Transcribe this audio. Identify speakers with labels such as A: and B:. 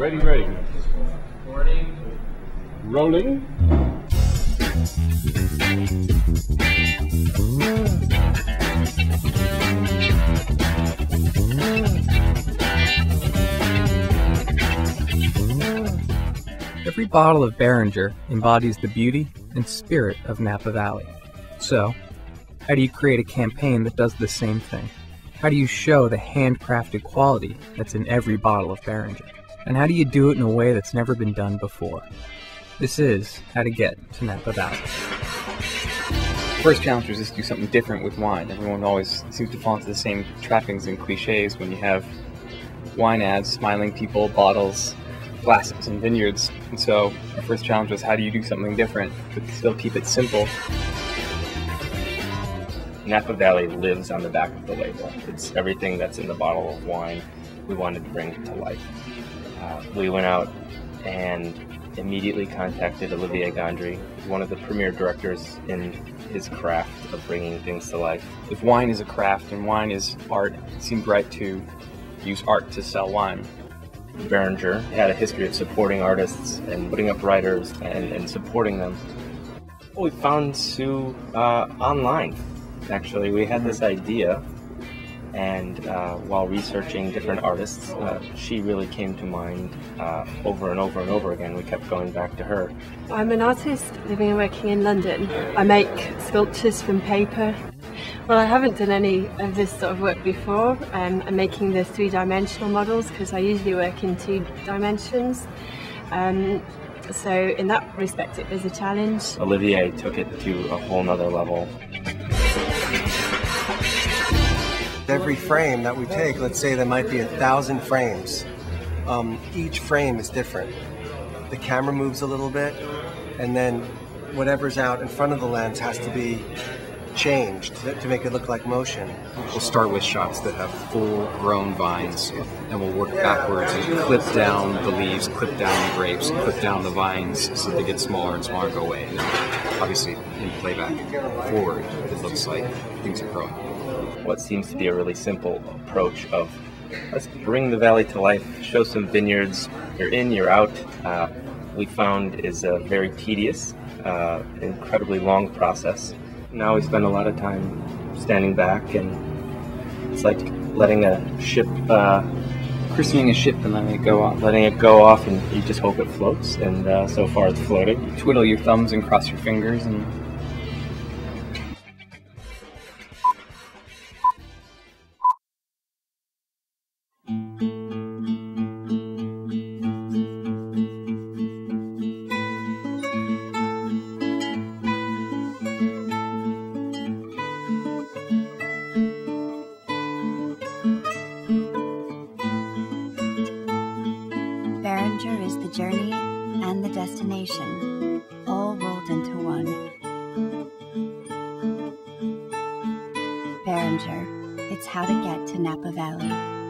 A: Ready, ready.
B: Recording.
A: Rolling.
C: Every bottle of Beringer embodies the beauty and spirit of Napa Valley. So, how do you create a campaign that does the same thing? How do you show the handcrafted quality that's in every bottle of Beringer? And how do you do it in a way that's never been done before? This is How to Get to Napa Valley.
D: First challenge was just to do something different with wine. Everyone always seems to fall into the same trappings and cliches when you have wine ads, smiling people, bottles, glasses, and vineyards. And so our first challenge was, how do you do something different but still keep it simple?
B: Napa Valley lives on the back of the label. It's everything that's in the bottle of wine we wanted to bring to life. We went out and immediately contacted Olivier Gondry, one of the premier directors in his craft of bringing things to life.
D: If wine is a craft and wine is art, it seemed right to use art to sell wine.
B: Beringer had a history of supporting artists and putting up writers and supporting them. We found Sue online. Actually, we had this idea, and while researching different artists, she really came to mind over and over and over again. We kept going back to her.
E: I'm an artist living and working in London. I make sculptures from paper. Well, I haven't done any of this sort of work before. I'm making the three-dimensional models because I usually work in 2 dimensions. So in that respect, it was a challenge.
B: Olivier took it to a whole nother level.
F: Every frame that we take, let's say there might be 1,000 frames. Each frame is different. The camera moves a little bit, and then whatever's out in front of the lens has to be changed to make it look like motion.
G: We'll start with shots that have full-grown vines, and we'll work backwards and clip down the leaves, clip down the grapes, clip down the vines so they get smaller and smaller and go away. And then obviously, in playback forward, it looks like things are growing.
B: What seems to be a really simple approach of, let's bring the valley to life, show some vineyards, you're in, you're out, we found is a very tedious, incredibly long process. Now we spend a lot of time standing back, and it's like letting a ship,
D: Christening a ship and letting it go off.
B: letting it go off, and you just hope it floats, and so far it's floating.
D: Twiddle your thumbs and cross your fingers and
H: Beringer is the journey and the destination, all rolled into one. Beringer, it's how to get to Napa Valley.